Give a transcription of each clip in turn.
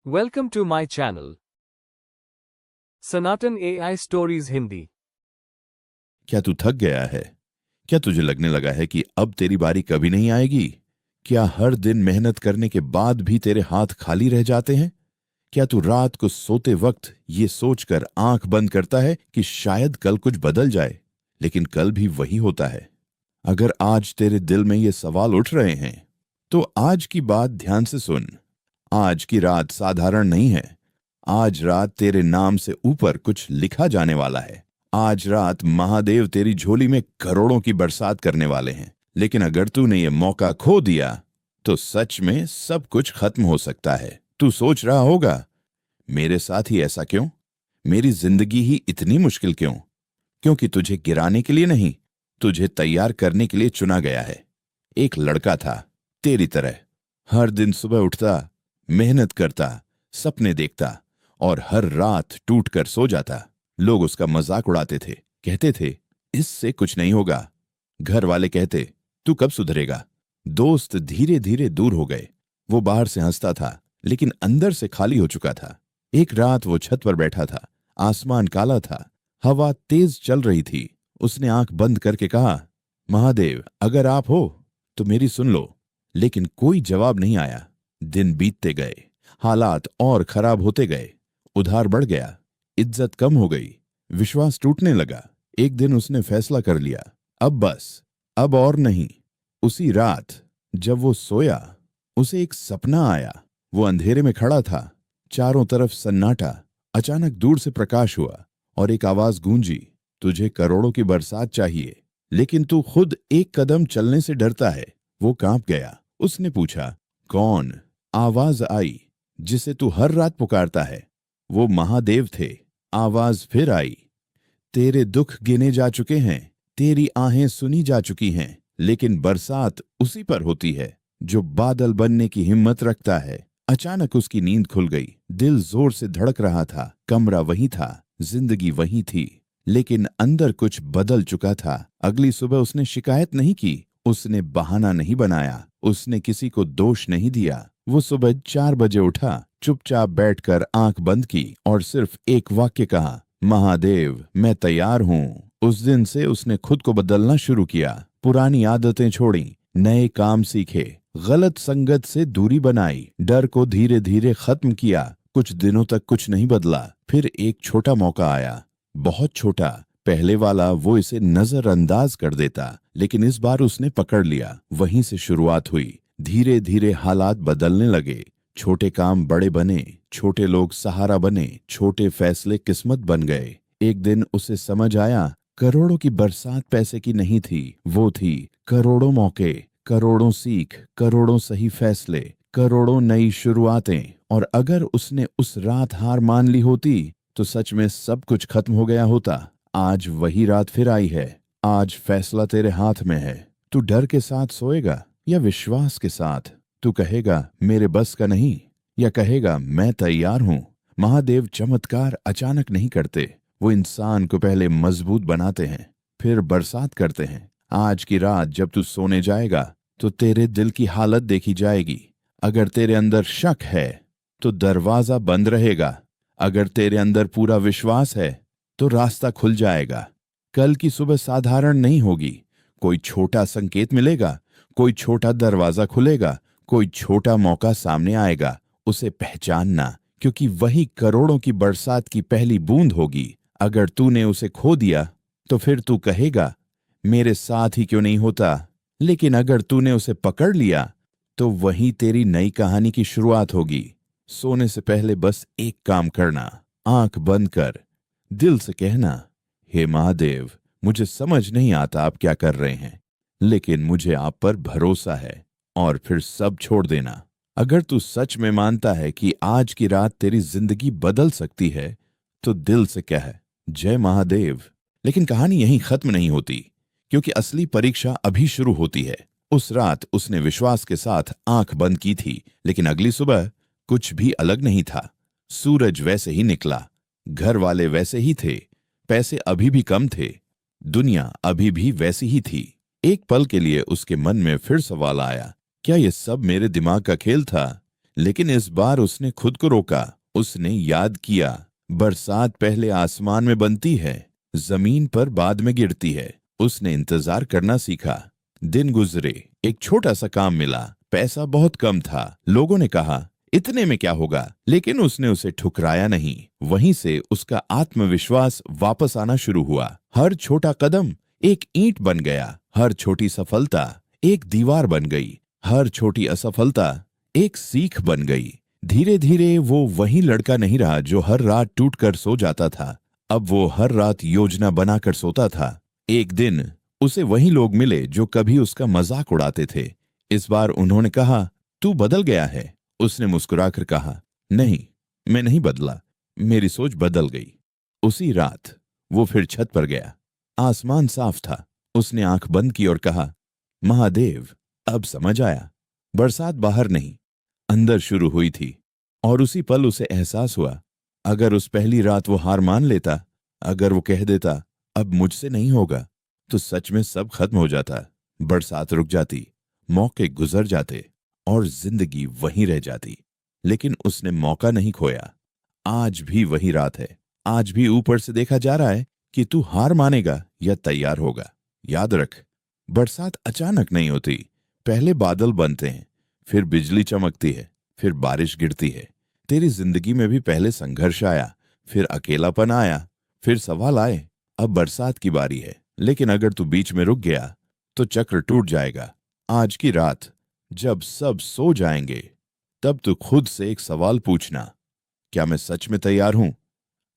Welcome to my channel, Sanatan AI stories Hindi. क्या तू थक गया है? क्या तुझे लगने लगा है कि अब तेरी बारी कभी नहीं आएगी? क्या हर दिन मेहनत करने के बाद भी तेरे हाथ खाली रह जाते हैं? क्या तू रात को सोते वक्त ये सोचकर आंख बंद करता है कि शायद कल कुछ बदल जाए, लेकिन कल भी वही होता है? अगर आज तेरे दिल में ये सवाल उठ रहे हैं, तो आज की बात ध्यान से सुन। आज की रात साधारण नहीं है। आज रात तेरे नाम से ऊपर कुछ लिखा जाने वाला है। आज रात महादेव तेरी झोली में करोड़ों की बरसात करने वाले हैं। लेकिन अगर तूने ये मौका खो दिया, तो सच में सब कुछ खत्म हो सकता है। तू सोच रहा होगा, मेरे साथ ही ऐसा क्यों? मेरी जिंदगी ही इतनी मुश्किल क्यों? क्योंकि तुझे गिराने के लिए नहीं, तुझे तैयार करने के लिए चुना गया है। एक लड़का था तेरी तरह, हर दिन सुबह उठता, मेहनत करता, सपने देखता और हर रात टूटकर सो जाता। लोग उसका मजाक उड़ाते थे, कहते थे इससे कुछ नहीं होगा। घर वाले कहते तू कब सुधरेगा। दोस्त धीरे धीरे दूर हो गए। वो बाहर से हंसता था, लेकिन अंदर से खाली हो चुका था। एक रात वो छत पर बैठा था। आसमान काला था, हवा तेज चल रही थी। उसने आंख बंद करके कहा, महादेव अगर आप हो तो मेरी सुन लो। लेकिन कोई जवाब नहीं आया। दिन बीतते गए, हालात और खराब होते गए। उधार बढ़ गया, इज्जत कम हो गई, विश्वास टूटने लगा। एक दिन उसने फैसला कर लिया, अब बस, अब और नहीं। उसी रात जब वो सोया, उसे एक सपना आया। वो अंधेरे में खड़ा था, चारों तरफ सन्नाटा। अचानक दूर से प्रकाश हुआ और एक आवाज गूंजी, तुझे करोड़ों की बरसात चाहिए, लेकिन तू खुद एक कदम चलने से डरता है। वो कांप गया। उसने पूछा, कौन? आवाज आई, जिसे तू हर रात पुकारता है। वो महादेव थे। आवाज फिर आई, तेरे दुख गिने जा चुके हैं, तेरी आहें सुनी जा चुकी हैं, लेकिन बरसात उसी पर होती है जो बादल बनने की हिम्मत रखता है। अचानक उसकी नींद खुल गई। दिल जोर से धड़क रहा था। कमरा वही था, जिंदगी वही थी, लेकिन अंदर कुछ बदल चुका था। अगली सुबह उसने शिकायत नहीं की, उसने बहाना नहीं बनाया, उसने किसी को दोष नहीं दिया। वो सुबह 4 बजे उठा, चुपचाप बैठकर आंख बंद की और सिर्फ एक वाक्य कहा, महादेव मैं तैयार हूँ। उस दिन से उसने खुद को बदलना शुरू किया। पुरानी आदतें छोड़ी, नए काम सीखे, गलत संगत से दूरी बनाई, डर को धीरे धीरे खत्म किया। कुछ दिनों तक कुछ नहीं बदला। फिर एक छोटा मौका आया, बहुत छोटा। पहले वाला वो इसे नजरअंदाज कर देता, लेकिन इस बार उसने पकड़ लिया। वहीं से शुरुआत हुई। धीरे धीरे हालात बदलने लगे। छोटे काम बड़े बने, छोटे लोग सहारा बने, छोटे फैसले किस्मत बन गए। एक दिन उसे समझ आया, करोड़ों की बरसात पैसे की नहीं थी, वो थी करोड़ों मौके, करोड़ों सीख, करोड़ों सही फैसले, करोड़ों नई शुरुआतें। और अगर उसने उस रात हार मान ली होती, तो सच में सब कुछ खत्म हो गया होता। आज वही रात फिर आई है। आज फैसला तेरे हाथ में है। तू डर के साथ सोएगा या विश्वास के साथ? तू कहेगा मेरे बस का नहीं, या कहेगा मैं तैयार हूं? महादेव चमत्कार अचानक नहीं करते। वो इंसान को पहले मजबूत बनाते हैं, फिर बरसात करते हैं। आज की रात जब तू सोने जाएगा, तो तेरे दिल की हालत देखी जाएगी। अगर तेरे अंदर शक है, तो दरवाजा बंद रहेगा। अगर तेरे अंदर पूरा विश्वास है, तो रास्ता खुल जाएगा। कल की सुबह साधारण नहीं होगी। कोई छोटा संकेत मिलेगा, कोई छोटा दरवाजा खुलेगा, कोई छोटा मौका सामने आएगा। उसे पहचानना, क्योंकि वही करोड़ों की बरसात की पहली बूंद होगी। अगर तूने उसे खो दिया, तो फिर तू कहेगा मेरे साथ ही क्यों नहीं होता। लेकिन अगर तूने उसे पकड़ लिया, तो वही तेरी नई कहानी की शुरुआत होगी। सोने से पहले बस एक काम करना, आंख बंद कर दिल से कहना, हे महादेव मुझे समझ नहीं आता आप क्या कर रहे हैं, लेकिन मुझे आप पर भरोसा है। और फिर सब छोड़ देना। अगर तू सच में मानता है कि आज की रात तेरी जिंदगी बदल सकती है, तो दिल से कह, जय महादेव। लेकिन कहानी यहीं खत्म नहीं होती, क्योंकि असली परीक्षा अभी शुरू होती है। उस रात उसने विश्वास के साथ आंख बंद की थी, लेकिन अगली सुबह कुछ भी अलग नहीं था। सूरज वैसे ही निकला, घर वाले वैसे ही थे, पैसे अभी भी कम थे, दुनिया अभी भी वैसी ही थी। एक पल के लिए उसके मन में फिर सवाल आया, क्या ये सब मेरे दिमाग का खेल था? लेकिन इस बार उसने खुद को रोका। उसने याद किया, बरसात पहले आसमान में बनती है, जमीन पर बाद में गिरती है। उसने इंतजार करना सीखा। दिन गुजरे, एक छोटा सा काम मिला। पैसा बहुत कम था। लोगों ने कहा, इतने में क्या होगा, लेकिन उसने उसे ठुकराया नहीं। वहीं से उसका आत्मविश्वास वापस आना शुरू हुआ। हर छोटा कदम एक ईंट बन गया, हर छोटी सफलता एक दीवार बन गई, हर छोटी असफलता एक सीख बन गई। धीरे धीरे वो वही लड़का नहीं रहा जो हर रात टूटकर सो जाता था। अब वो हर रात योजना बनाकर सोता था। एक दिन उसे वही लोग मिले जो कभी उसका मजाक उड़ाते थे। इस बार उन्होंने कहा, तू बदल गया है। उसने मुस्कुराकर कहा, नहीं, मैं नहीं बदला, मेरी सोच बदल गई। उसी रात वो फिर छत पर गया। आसमान साफ था। उसने आंख बंद की और कहा, महादेव, अब समझ आया। बरसात बाहर नहीं, अंदर शुरू हुई थी। और उसी पल उसे एहसास हुआ, अगर उस पहली रात वो हार मान लेता, अगर वो कह देता अब मुझसे नहीं होगा, तो सच में सब खत्म हो जाता। बरसात रुक जाती, मौके गुजर जाते और जिंदगी वहीं रह जाती। लेकिन उसने मौका नहीं खोया। आज भी वही रात है। आज भी ऊपर से देखा जा रहा है कि तू हार मानेगा या तैयार होगा। याद रख, बरसात अचानक नहीं होती। पहले बादल बनते हैं, फिर बिजली चमकती है, फिर बारिश गिरती है। तेरी जिंदगी में भी पहले संघर्ष आया, फिर अकेलापन आया, फिर सवाल आए। अब बरसात की बारी है। लेकिन अगर तू बीच में रुक गया तो चक्र टूट जाएगा। आज की रात जब सब सो जाएंगे, तब तू खुद से एक सवाल पूछना, क्या मैं सच में तैयार हूं?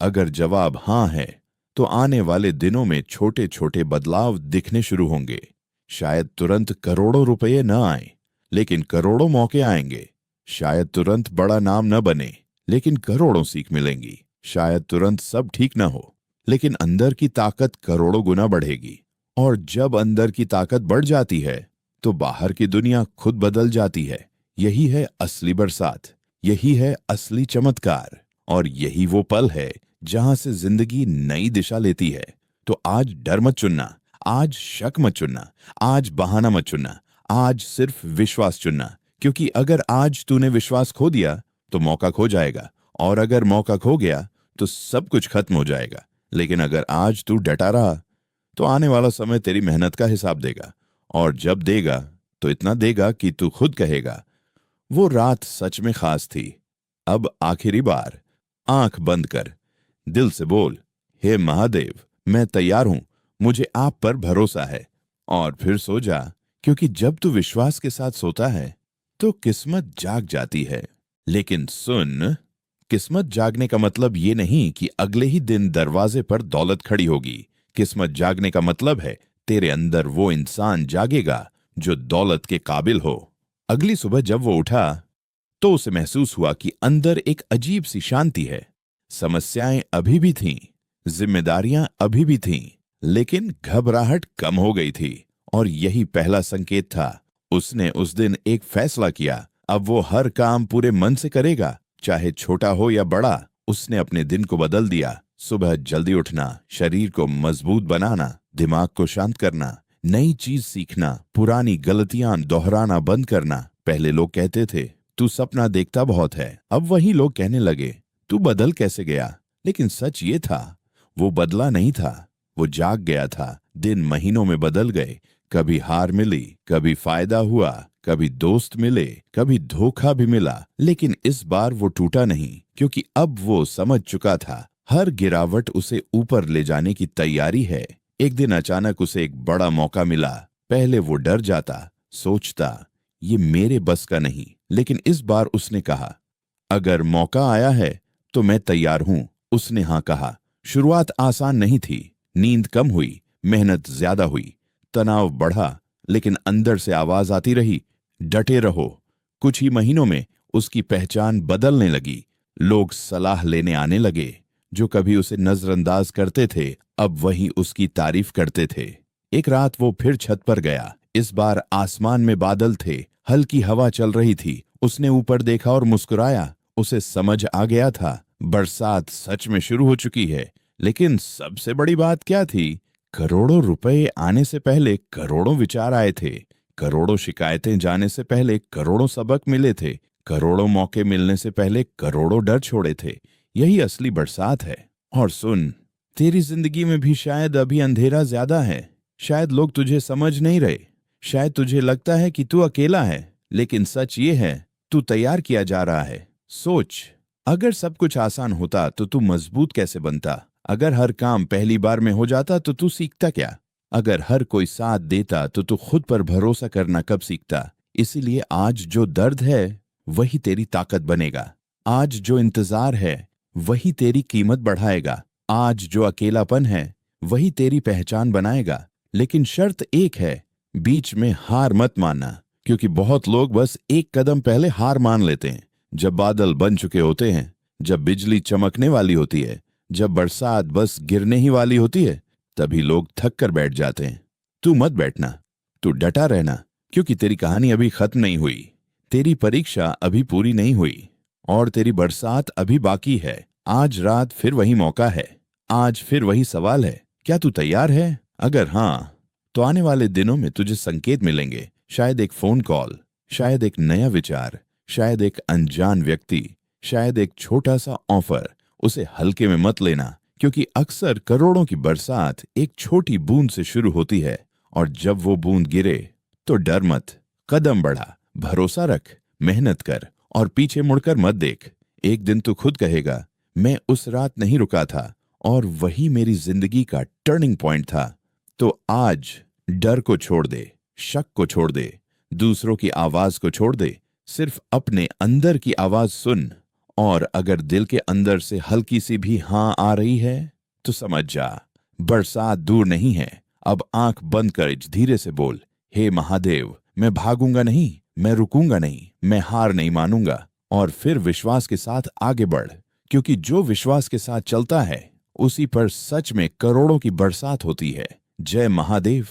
अगर जवाब हां है, तो आने वाले दिनों में छोटे छोटे बदलाव दिखने शुरू होंगे। शायद तुरंत करोड़ों रुपए न आए, लेकिन करोड़ों मौके आएंगे। शायद तुरंत बड़ा नाम न बने, लेकिन करोड़ों सीख मिलेंगी। शायद तुरंत सब ठीक न हो, लेकिन अंदर की ताकत करोड़ों गुना बढ़ेगी। और जब अंदर की ताकत बढ़ जाती है, तो बाहर की दुनिया खुद बदल जाती है। यही है असली बरसात, यही है असली चमत्कार, और यही वो पल है जहां से जिंदगी नई दिशा लेती है। तो आज डर मत चुनना, आज शक मत चुनना, आज बहाना मत चुनना, आज सिर्फ विश्वास चुनना। क्योंकि अगर आज तूने विश्वास खो दिया तो मौका खो जाएगा, और अगर मौका खो गया तो सब कुछ खत्म हो जाएगा। लेकिन अगर आज तू डटा रहा, तो आने वाला समय तेरी मेहनत का हिसाब देगा। और जब देगा तो इतना देगा कि तू खुद कहेगा, वो रात सच में खास थी। अब आखिरी बार आंख बंद कर, दिल से बोल, हे महादेव, मैं तैयार हूं, मुझे आप पर भरोसा है। और फिर सो जा, क्योंकि जब तू विश्वास के साथ सोता है तो किस्मत जाग जाती है। लेकिन सुन, किस्मत जागने का मतलब ये नहीं कि अगले ही दिन दरवाजे पर दौलत खड़ी होगी। किस्मत जागने का मतलब है तेरे अंदर वो इंसान जागेगा जो दौलत के काबिल हो। अगली सुबह जब वो उठा तो उसे महसूस हुआ कि अंदर एक अजीब सी शांति है। समस्याएं अभी भी थीं, जिम्मेदारियां अभी भी थीं, लेकिन घबराहट कम हो गई थी। और यही पहला संकेत था। उसने उस दिन एक फैसला किया, अब वो हर काम पूरे मन से करेगा, चाहे छोटा हो या बड़ा। उसने अपने दिन को बदल दिया। सुबह जल्दी उठना, शरीर को मजबूत बनाना, दिमाग को शांत करना, नई चीज सीखना, पुरानी गलतियां दोहराना बंद करना। पहले लोग कहते थे, तू सपना देखता बहुत है। अब वही लोग कहने लगे, तू बदल कैसे गया? लेकिन सच ये था, वो बदला नहीं था, वो जाग गया था। दिन महीनों में बदल गए। कभी हार मिली, कभी फायदा हुआ, कभी दोस्त मिले, कभी धोखा भी मिला। लेकिन इस बार वो टूटा नहीं, क्योंकि अब वो समझ चुका था, हर गिरावट उसे ऊपर ले जाने की तैयारी है। एक दिन अचानक उसे एक बड़ा मौका मिला। पहले वो डर जाता, सोचता, ये मेरे बस का नहीं। लेकिन इस बार उसने कहा, अगर मौका आया है तो मैं तैयार हूं। उसने हाँ कहा। शुरुआत आसान नहीं थी। नींद कम हुई, मेहनत ज्यादा हुई, तनाव बढ़ा, लेकिन अंदर से आवाज आती रही, डटे रहो। कुछ ही महीनों में उसकी पहचान बदलने लगी। लोग सलाह लेने आने लगे। जो कभी उसे नजरअंदाज करते थे, अब वही उसकी तारीफ करते थे। एक रात वो फिर छत पर गया। इस बार आसमान में बादल थे, हल्की हवा चल रही थी। उसने ऊपर देखा और मुस्कुराया। उसे समझ आ गया था, बरसात सच में शुरू हो चुकी है। लेकिन सबसे बड़ी बात क्या थी? करोड़ों रुपए आने से पहले करोड़ों विचार आए थे। करोड़ों शिकायतें जाने से पहले करोड़ों सबक मिले थे। करोड़ों मौके मिलने से पहले करोड़ों डर छोड़े थे। यही असली बरसात है। और सुन, तेरी जिंदगी में भी शायद अभी अंधेरा ज्यादा है। शायद लोग तुझे समझ नहीं रहे। शायद तुझे लगता है कि तू अकेला है, लेकिन सच ये है, तू तैयार किया जा रहा है। सोच, अगर सब कुछ आसान होता तो तू मजबूत कैसे बनता? अगर हर काम पहली बार में हो जाता तो तू सीखता क्या? अगर हर कोई साथ देता तो तू खुद पर भरोसा करना कब सीखता? इसीलिए आज जो दर्द है वही तेरी ताकत बनेगा। आज जो इंतजार है वही तेरी कीमत बढ़ाएगा। आज जो अकेलापन है वही तेरी पहचान बनाएगा। लेकिन शर्त एक है, बीच में हार मत मानना, क्योंकि बहुत लोग बस एक कदम पहले हार मान लेते हैं। जब बादल बन चुके होते हैं, जब बिजली चमकने वाली होती है, जब बरसात बस गिरने ही वाली होती है, तभी लोग थक कर बैठ जाते हैं। तू मत बैठना, तू डटा रहना, क्योंकि तेरी कहानी अभी खत्म नहीं हुई। तेरी परीक्षा अभी पूरी नहीं हुई और तेरी बरसात अभी बाकी है। आज रात फिर वही मौका है। आज फिर वही सवाल है, क्या तू तैयार है? अगर हाँ, तो आने वाले दिनों में तुझे संकेत मिलेंगे। शायद एक फोन कॉल, शायद एक नया विचार, शायद एक अनजान व्यक्ति, शायद एक छोटा सा ऑफर। उसे हल्के में मत लेना, क्योंकि अक्सर करोड़ों की बरसात एक छोटी बूंद से शुरू होती है। और जब वो बूंद गिरे तो डर मत, कदम बढ़ा, भरोसा रख, मेहनत कर और पीछे मुड़कर मत देख। एक दिन तू खुद कहेगा, मैं उस रात नहीं रुका था और वही मेरी जिंदगी का टर्निंग पॉइंट था। तो आज डर को छोड़ दे, शक को छोड़ दे, दूसरों की आवाज को छोड़ दे, सिर्फ अपने अंदर की आवाज सुन। और अगर दिल के अंदर से हल्की सी भी हां आ रही है तो समझ जा, बरसात दूर नहीं है। अब आंख बंद कर धीरे से बोल, हे महादेव, मैं भागूंगा नहीं, मैं रुकूंगा नहीं, मैं हार नहीं मानूंगा। और फिर विश्वास के साथ आगे बढ़, क्योंकि जो विश्वास के साथ चलता है उसी पर सच में करोड़ों की बरसात होती है। जय महादेव।